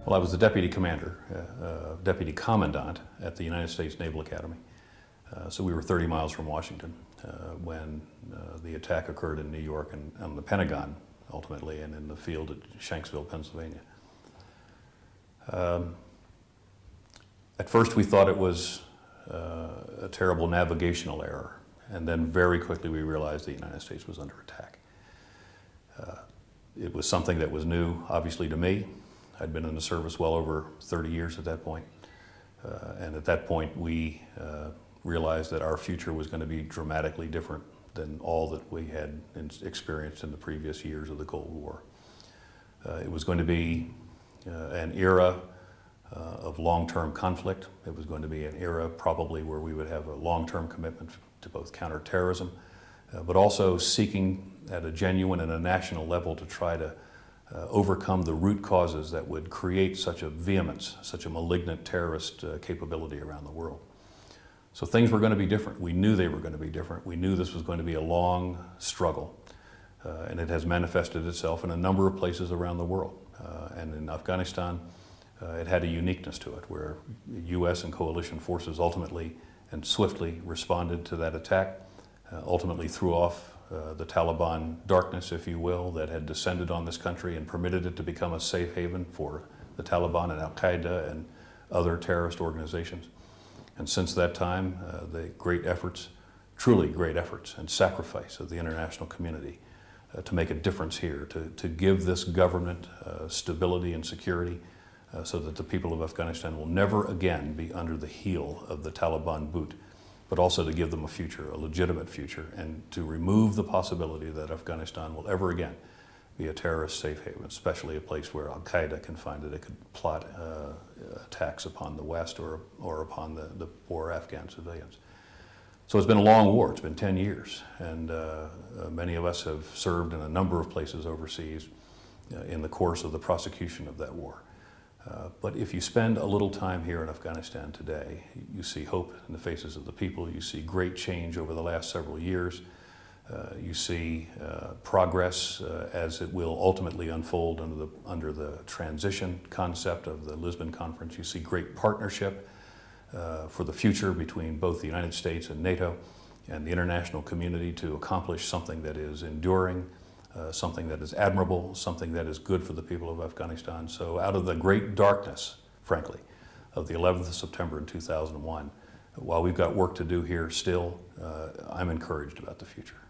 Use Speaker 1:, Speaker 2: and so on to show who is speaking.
Speaker 1: Well, I was the deputy commander, deputy commandant at the United States Naval Academy. So we were 30 miles from Washington when the attack occurred in New York and on the Pentagon, ultimately, and in the field at Shanksville, Pennsylvania. At first we thought it was a terrible navigational error, and then very quickly we realized the United States was under attack. It was something that was new, obviously, to me. I'd been in the service well over 30 years at that point. And at that point, we realized that our future was going to be dramatically different than all that we had experienced in the previous years of the Cold War. It was going to be an era of long-term conflict. It was going to be an era probably where we would have a long-term commitment to both counterterrorism, but also seeking at a genuine and a national level to try to overcome the root causes that would create such a vehemence, such a malignant terrorist capability around the world. So things were going to be different. We knew they were going to be different. We knew this was going to be a long struggle, and it has manifested itself in a number of places around the world. And in Afghanistan, it had a uniqueness to it, where U.S. and coalition forces ultimately and swiftly responded to that attack, ultimately threw off the Taliban darkness, if you will, that had descended on this country and permitted it to become a safe haven for the Taliban and Al-Qaeda and other terrorist organizations. And since that time, the great efforts, truly great efforts and sacrifice of the international community to make a difference here, to give this government stability and security so that the people of Afghanistan will never again be under the heel of the Taliban boot, but also to give them a future, a legitimate future, and to remove the possibility that Afghanistan will ever again be a terrorist safe haven, especially a place where Al-Qaeda can find that it could plot attacks upon the West or upon the poor Afghan civilians. So it's been a long war. It's been 10 years, and many of us have served in a number of places overseas in the course of the prosecution of that war. But if you spend a little time here in Afghanistan today, you see hope in the faces of the people. You see great change over the last several years. You see progress as it will ultimately unfold under the transition concept of the Lisbon Conference. You see great partnership for the future between both the United States and NATO and the international community to accomplish something that is enduring, something that is admirable, something that is good for the people of Afghanistan. So out of the great darkness, frankly, of the 11th of September in 2001, while we've got work to do here still, I'm encouraged about the future.